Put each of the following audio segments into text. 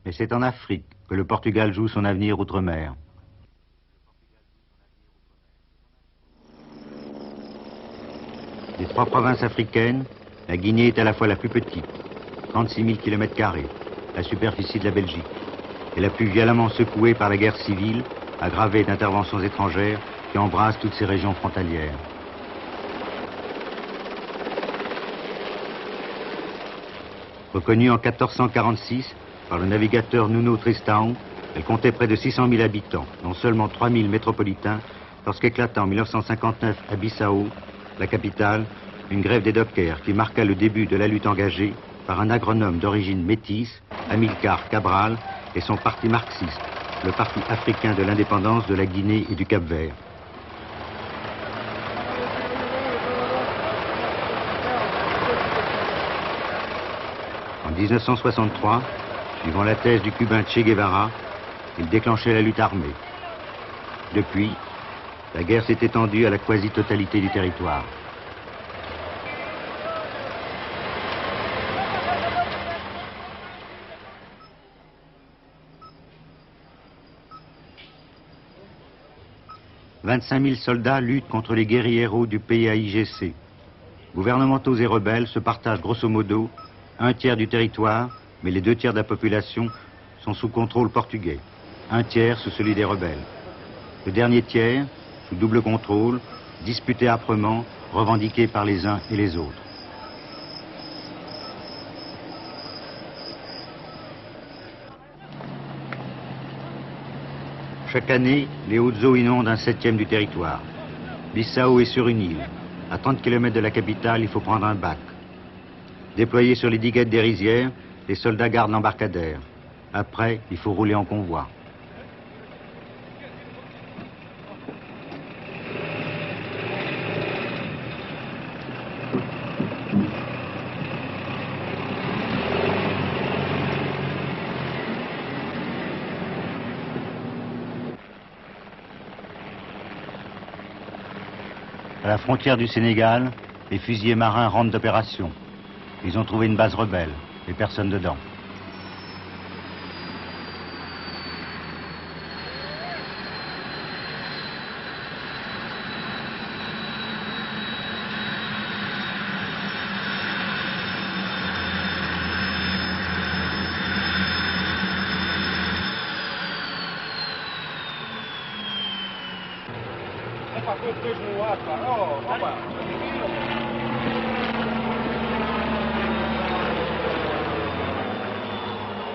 Et c'est en Afrique que le Portugal joue son avenir outre-mer. Des 3 provinces africaines, la Guinée est à la fois la plus petite, 36 000 km², la superficie de la Belgique, et la plus violemment secouée par la guerre civile, aggravée d'interventions étrangères qui embrassent toutes ces régions frontalières. Reconnue en 1446 par le navigateur Nuno Tristão, elle comptait près de 600 000 habitants, dont seulement 3 000 métropolitains, lorsqu'éclata en 1959 à Bissau, la capitale, une grève des dockers qui marqua le début de la lutte engagée par un agronome d'origine métisse, Amilcar Cabral, et son parti marxiste, le Parti africain de l'indépendance de la Guinée et du Cap-Vert. En 1963, suivant la thèse du cubain Che Guevara, il déclenchait la lutte armée. Depuis, la guerre s'est étendue à la quasi-totalité du territoire. « 25 000 soldats luttent contre les guérilleros du PAIGC. Gouvernementaux et rebelles se partagent grosso modo 1/3 du territoire, mais les 2/3 de la population sont sous contrôle portugais, 1/3 sous celui des rebelles. Le dernier tiers, sous double contrôle, disputé âprement, revendiqué par les uns et les autres. Chaque année, les hautes eaux inondent un 1/7 du territoire. Bissau est sur une île. À 30 km de la capitale, il faut prendre un bac. Déployés sur les diguettes des rizières, les soldats gardent l'embarcadère. Après, il faut rouler en convoi. À la frontière du Sénégal, les fusiliers marins rentrent d'opération. Ils ont trouvé une base rebelle, et personne dedans.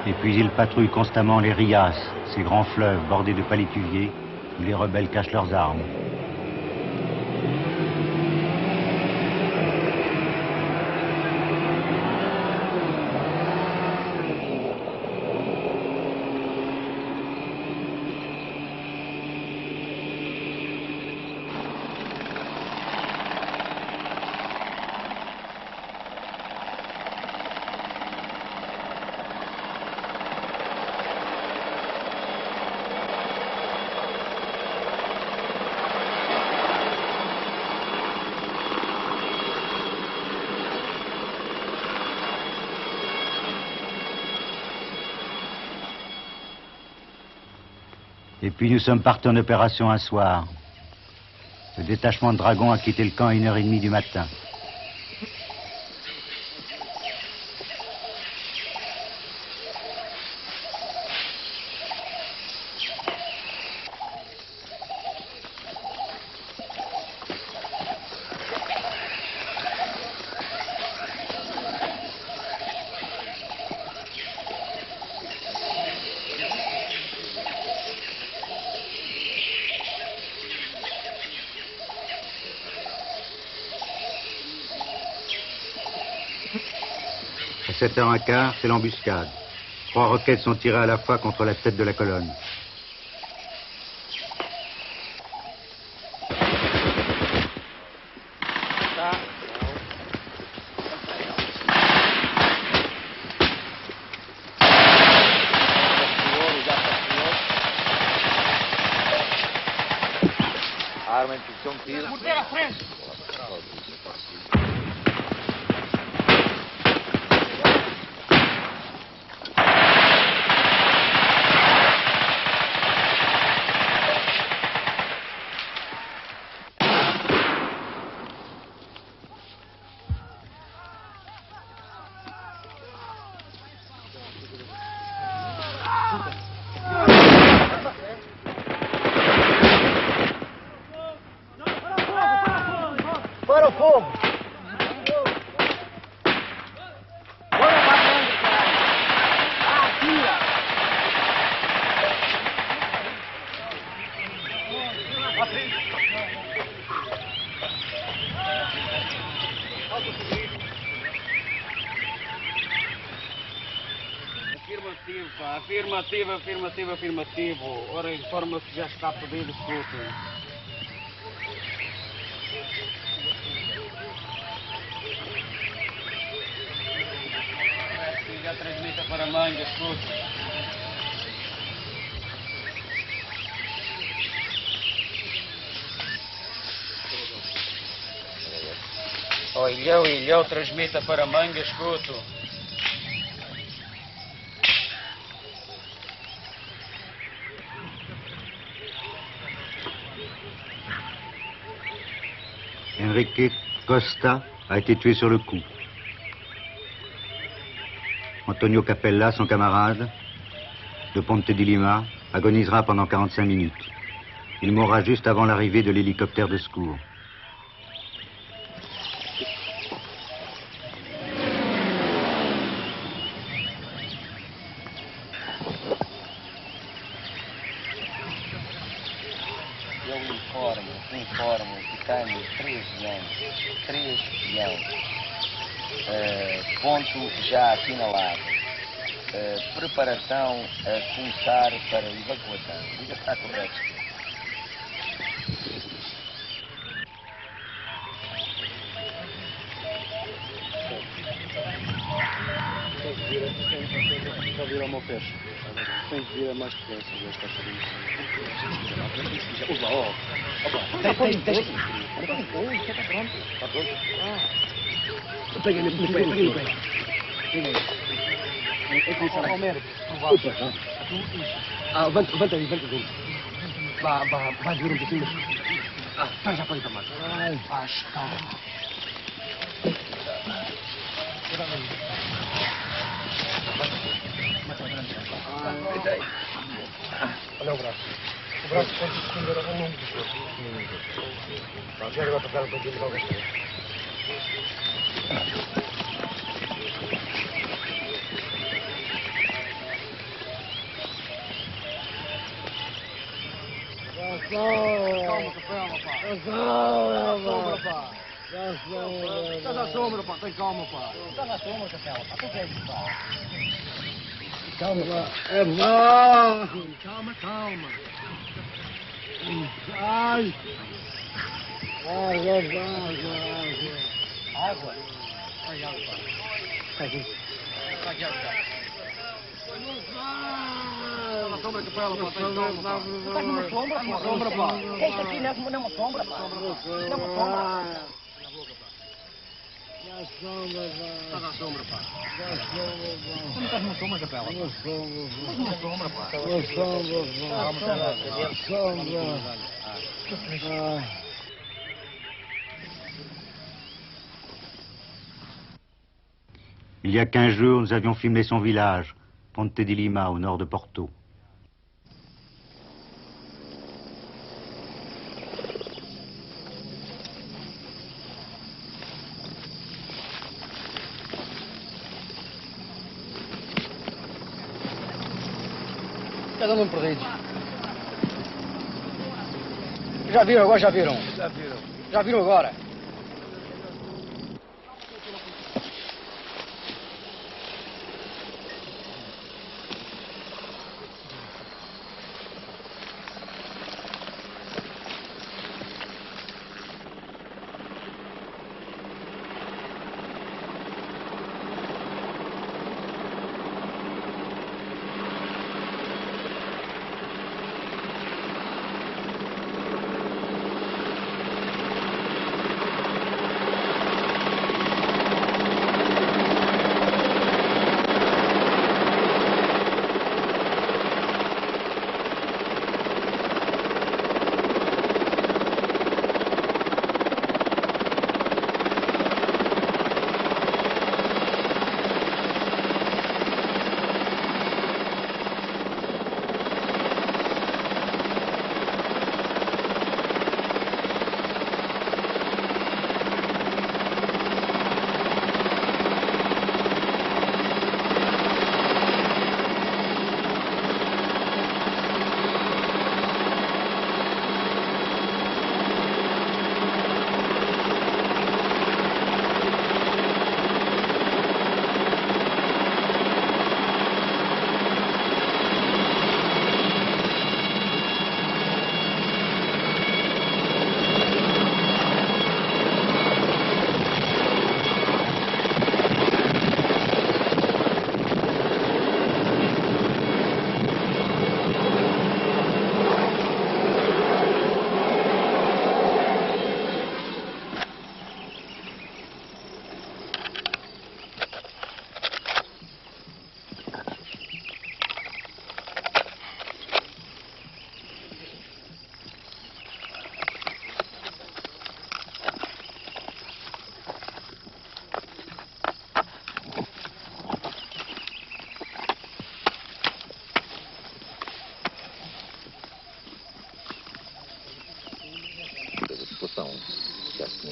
Et puis ils patrouillent constamment les Rias, ces grands fleuves bordés de palétuviers où les rebelles cachent leurs armes. Et puis nous sommes partis en opération un soir. Le détachement de dragons a quitté le camp à 1h30 du matin. À 7h15, c'est l'embuscade. 3 roquettes sont tirées à la fois contre la tête de la colonne. Arma in funzione tiro. Afirmativo, pá. Afirmativo, afirmativo, afirmativo. Ora, informa-se que já está pedido, escuta. Já transmita para a manga, escuta. Oh, Ilhéu, transmita para a manga, escuto. Enrique Costa a été tué sur le coup. Antonio Capella, son camarade, de Ponte di Lima, agonisera pendant 45 minutes. Il mourra juste avant l'arrivée de l'hélicoptère de secours. Eu informo que tenho 3 aviões. Ponto já assinalado. Preparação a começar para evacuação. Diga se está correto. Já viram o meu peixe. Tem que vir a mais depressa. Usa, ó. Deixa. Está pronto. Está pronto. Pega ele. Ó, Mérito. Levanta aí. Vai vir um pouquinho. Já pode tomar. Está. Olha o braço. O braço pode se esconder ao longo do corpo. Já agora tocar um pouquinho logo assim. Estás à sombra, pá. Tem calma, pá. Estás à sombra, Capela, pá. Tu queres, pá. Calma, pá. É bom. Calma. Ai. Água. Ai, água, pá. Está aqui. Está aqui, água. Está na sombra, Capela, pá. Tem calma, pá. Estás numa sombra, pá. Numa sombra, pá. Isto aqui não é uma sombra, pá. Não é uma sombra. Estás à sombra, pá. Tu não estás numa sombra, Capela? Estás numa sombra, pá. Il y a 15 jours, nous avions filmé son village, Ponte di Lima, au nord de Porto. Cada um perdido. Já viram agora? Já viram agora?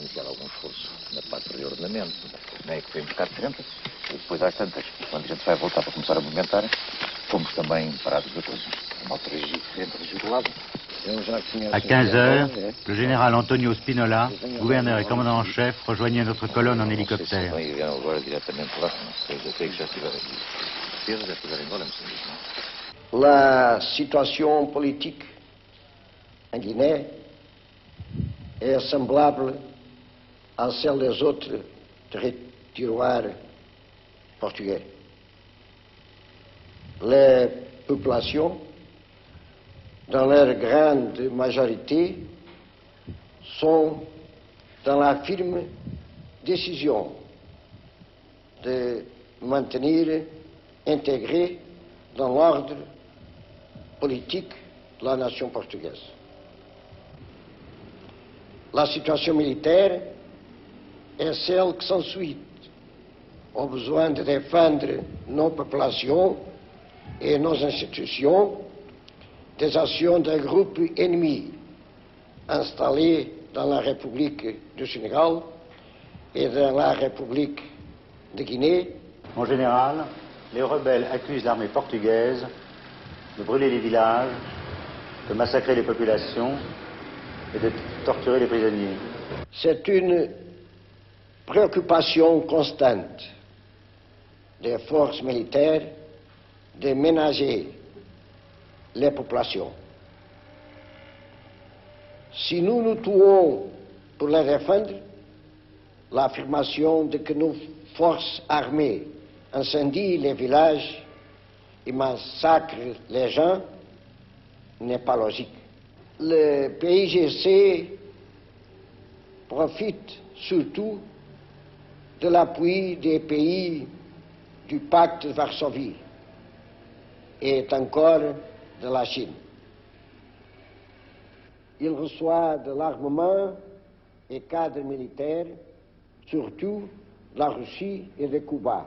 iniciar algum esforço na parte de reordenamento, não é que foi um bocado diferente, e depois às tantas, quando a gente vai voltar para começar a movimentar, fomos também parados de coisa, uma altura regiu do lado. À 15 heures, le général Antonio Spinola, gouverneur et commandant en chef, rejoignait notre colonne en hélicoptère. La situation politique en Guinée est semblable à celle des autres territoires portugais. Les populations, dans leur grande majorité, sont dans la firme décision de maintenir intégré dans l'ordre politique de la nation portugaise. La situation militaire est celle qui s'ensuit au besoin de défendre nos populations et nos institutions des actions d'un groupe ennemi installé dans la République du Sénégal et dans la République de Guinée. Mon général, les rebelles accusent l'armée portugaise de brûler les villages, de massacrer les populations et de torturer les prisonniers. C'est une préoccupation constante des forces militaires de ménager les populations. Si nous nous tuons pour les défendre, l'affirmation de que nos forces armées incendient les villages et massacrent les gens n'est pas logique. Le PIGC profite surtout de l'appui des pays du pacte de Varsovie et encore de la Chine. Il reçoit de l'armement et cadres militaires, surtout de la Russie et de Cuba.